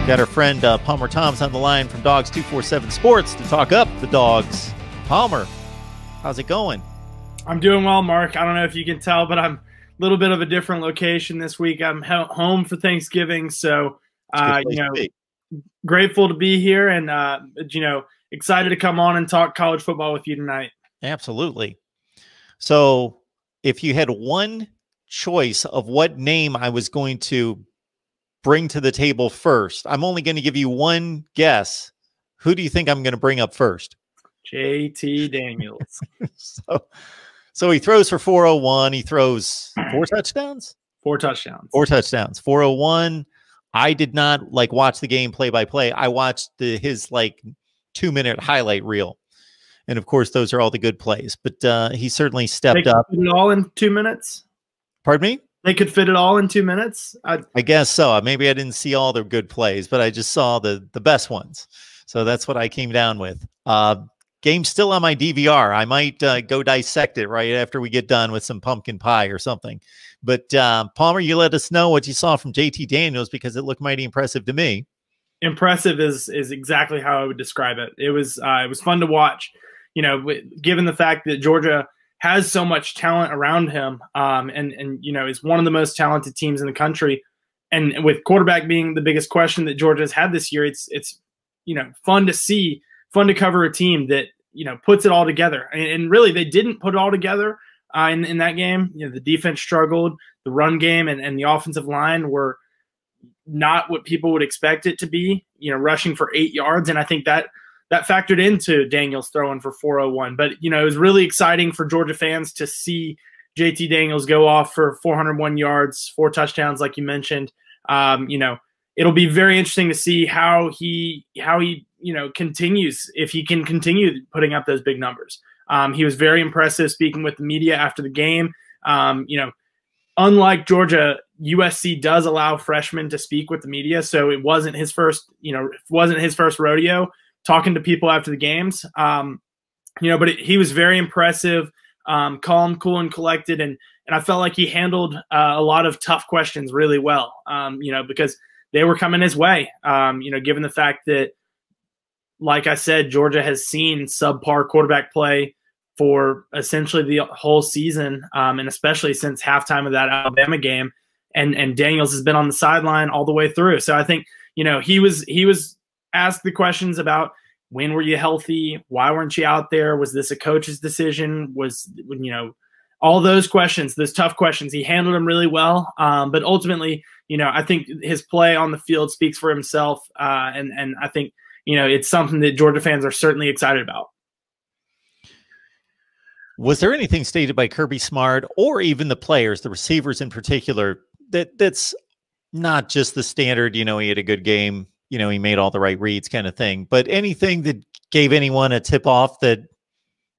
Got our friend Palmer Thomas on the line from Dogs 247 Sports to talk up the Dogs. Palmer, how's it going? I'm doing well, Mark. I don't know if you can tell, but I'm a little bit of a different location this week. I'm home for Thanksgiving, so grateful to be here and excited to come on and talk college football with you tonight. Absolutely. So, if you had one choice of what name I was going to bring to the table first, I'm only going to give you one guess. Who do you think I'm going to bring up first? JT Daniels. So he throws for 401. He throws 4 touchdowns? 4 touchdowns. 4 touchdowns. 401. I did not watch the game play by play. I watched his 2-minute highlight reel. And of course, those are all the good plays, but he certainly stepped up. Fit it all in 2 minutes. Pardon me? They could fit it all in 2 minutes. I guess so. Maybe I didn't see all the good plays, but I just saw the best ones. So that's what I came down with. Game's still on my DVR. I might go dissect it right after we get done with some pumpkin pie or something. But Palmer, you let us know what you saw from JT Daniels because it looked mighty impressive to me. Impressive is exactly how I would describe it. It was fun to watch. Given the fact that Georgia has so much talent around him, and is one of the most talented teams in the country, and with quarterback being the biggest question that Georgia has had this year, it's fun to see, fun to cover a team that puts it all together. And really, they didn't put it all together in that game. The defense struggled, the run game and the offensive line were not what people would expect it to be. Rushing for 8 yards, and I think that factored into Daniels throwing for 401. But, it was really exciting for Georgia fans to see JT Daniels go off for 401 yards, 4 touchdowns, like you mentioned. It'll be very interesting to see how he continues, if he can continue putting up those big numbers. He was very impressive speaking with the media after the game. Unlike Georgia, USC does allow freshmen to speak with the media. So it wasn't his first rodeo talking to people after the games, but he was very impressive, calm, cool, and collected. And I felt like he handled a lot of tough questions really well, because they were coming his way, given the fact that, like I said, Georgia has seen subpar quarterback play for essentially the whole season, and especially since halftime of that Alabama game. And Daniels has been on the sideline all the way through. So I think, he was asked the questions about when were you healthy? Why weren't you out there? Was this a coach's decision? All those questions, those tough questions, he handled them really well. But ultimately, I think his play on the field speaks for himself. And I think, it's something that Georgia fans are certainly excited about. Was there anything stated by Kirby Smart or even the players, the receivers in particular, that's not just the standard, he had a good game, he made all the right reads kind of thing, but anything that gave anyone a tip off that,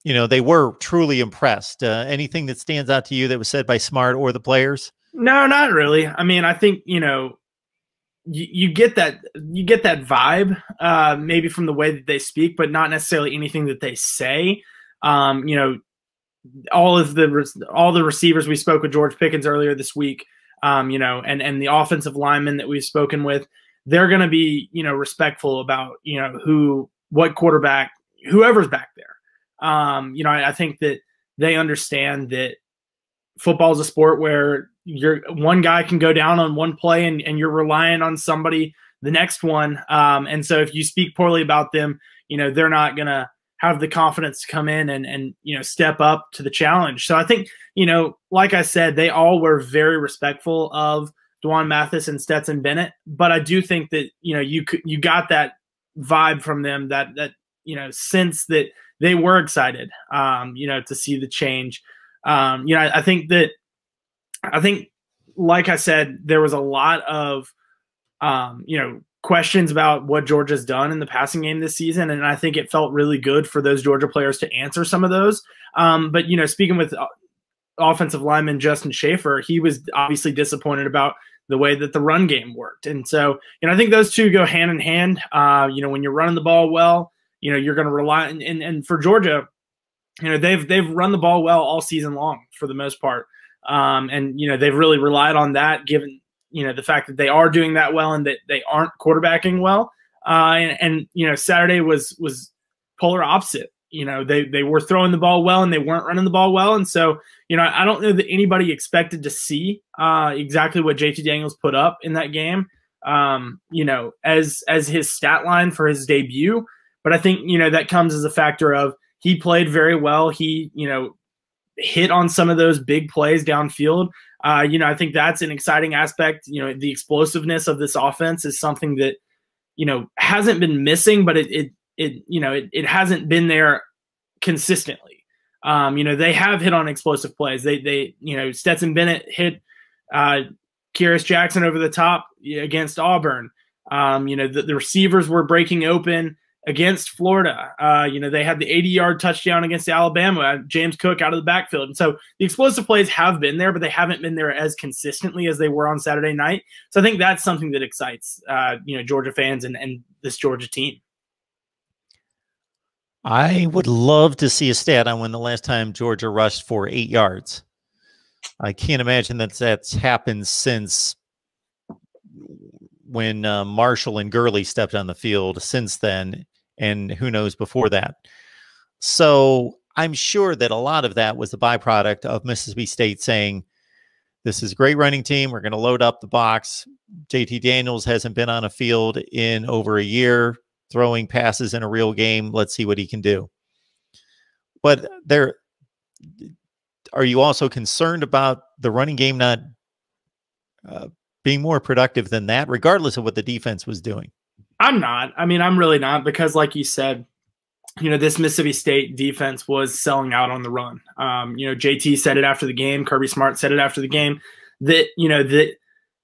they were truly impressed? Anything that stands out to you that was said by Smart or the players? No, not really. I mean, I think, you get that vibe, maybe from the way that they speak, but not necessarily anything that they say. All the receivers, we spoke with George Pickens earlier this week, and the offensive linemen that we've spoken with, they're going to be, respectful about, what quarterback, whoever's back there. I think that they understand that football is a sport where one guy can go down on one play and you're relying on somebody, the next one. And so if you speak poorly about them, they're not going to have the confidence to come in and step up to the challenge. So I think, like I said, they all were very respectful of Dwan Mathis and Stetson Bennett, but I do think that, you got that vibe from them, that sense that they were excited, to see the change. I think, like I said, there was a lot of, questions about what Georgia's done in the passing game this season. And I think it felt really good for those Georgia players to answer some of those. But, speaking with offensive lineman Justin Schaefer, he was obviously disappointed about the way that the run game worked. And so, I think those two go hand in hand. When you're running the ball well, you're going to rely and for Georgia, they've run the ball well all season long for the most part. And they've really relied on that given, the fact that they are doing that well and that they aren't quarterbacking well. And Saturday was polar opposite. They were throwing the ball well and they weren't running the ball well. And so, I don't know that anybody expected to see exactly what JT Daniels put up in that game, as his stat line for his debut. But I think, that comes as a factor of he played very well. He, hit on some of those big plays downfield. I think that's an exciting aspect. The explosiveness of this offense is something that, hasn't been missing, but it hasn't been there consistently. They have hit on explosive plays. They Stetson Bennett hit Kearis Jackson over the top against Auburn. The receivers were breaking open against Florida. They had the 80-yard touchdown against Alabama, James Cook out of the backfield. And so the explosive plays have been there, but they haven't been there as consistently as they were on Saturday night. So I think that's something that excites, Georgia fans and this Georgia team. I would love to see a stat on when the last time Georgia rushed for 8 yards. I can't imagine that's happened since when Marshall and Gurley stepped on the field since then, and who knows before that. So I'm sure that a lot of that was a byproduct of Mississippi State saying, this is a great running team. We're going to load up the box. JT Daniels hasn't been on a field in over a year, throwing passes in a real game. Let's see what he can do. But are you also concerned about the running game not being more productive than that, regardless of what the defense was doing? I'm not. I mean, I'm really not, because like you said, this Mississippi State defense was selling out on the run. JT said it after the game. Kirby Smart said it after the game that, that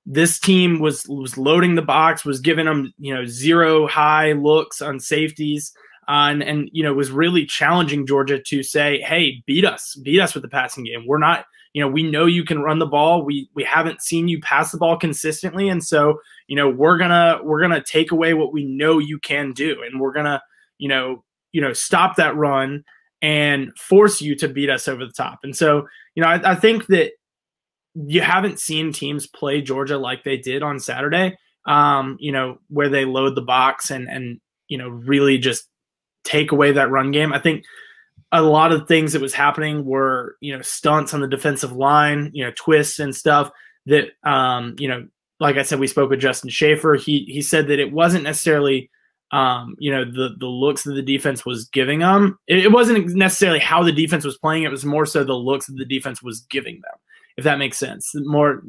this team was loading the box, was giving them, zero high looks on safeties, and was really challenging Georgia to say, hey, beat us with the passing game. We're not, we know you can run the ball. We haven't seen you pass the ball consistently. And so, we're gonna take away what we know you can do. And we're gonna, stop that run and force you to beat us over the top. And so, I think that you haven't seen teams play Georgia like they did on Saturday, where they load the box and really just take away that run game. I think a lot of things that was happening were, stunts on the defensive line, twists and stuff that, like I said, we spoke with Justin Schaefer. He said that it wasn't necessarily, the looks that the defense was giving them. It wasn't necessarily how the defense was playing. It was more so the looks that the defense was giving them, if that makes sense. More,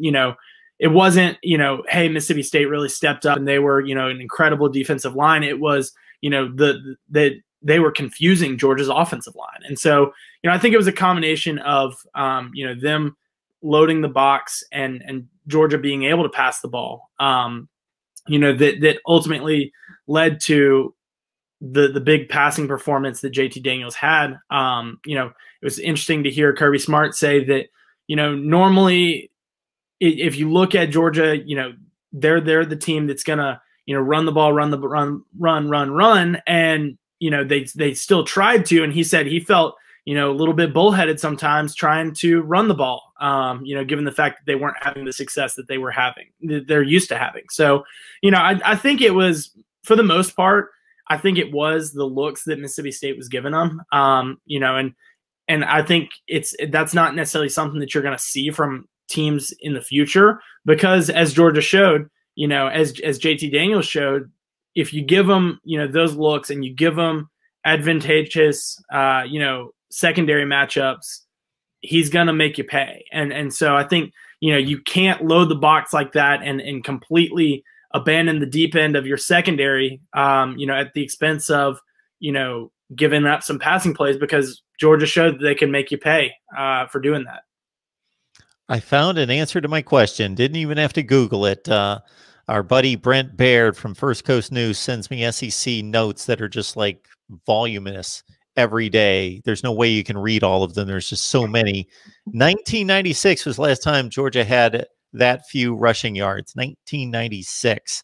it wasn't, hey, Mississippi State really stepped up and they were, an incredible defensive line. It was, they were confusing Georgia's offensive line. And so, I think it was a combination of, them loading the box and Georgia being able to pass the ball, that ultimately led to the big passing performance that JT Daniels had. It was interesting to hear Kirby Smart say that, normally if you look at Georgia, they're the team that's going to, run the ball, run. And, they still tried to, and he said he felt, a little bit bullheaded sometimes trying to run the ball, given the fact that they weren't having the success that they're used to having. So, I think it was, for the most part, I think it was the looks that Mississippi State was giving them, and I think that's not necessarily something that you're going to see from teams in the future, because as Georgia showed, as JT Daniels showed, if you give them, those looks and you give them advantageous, secondary matchups, he's going to make you pay. And so I think, you can't load the box like that and completely abandon the deep end of your secondary, at the expense of, giving up some passing plays, because Georgia showed that they can make you pay for doing that. I found an answer to my question. Didn't even have to Google it. Our buddy Brent Baird from First Coast News sends me SEC notes that are just like voluminous every day. There's no way you can read all of them. There's just so many. 1996 was the last time Georgia had that few rushing yards. 1996.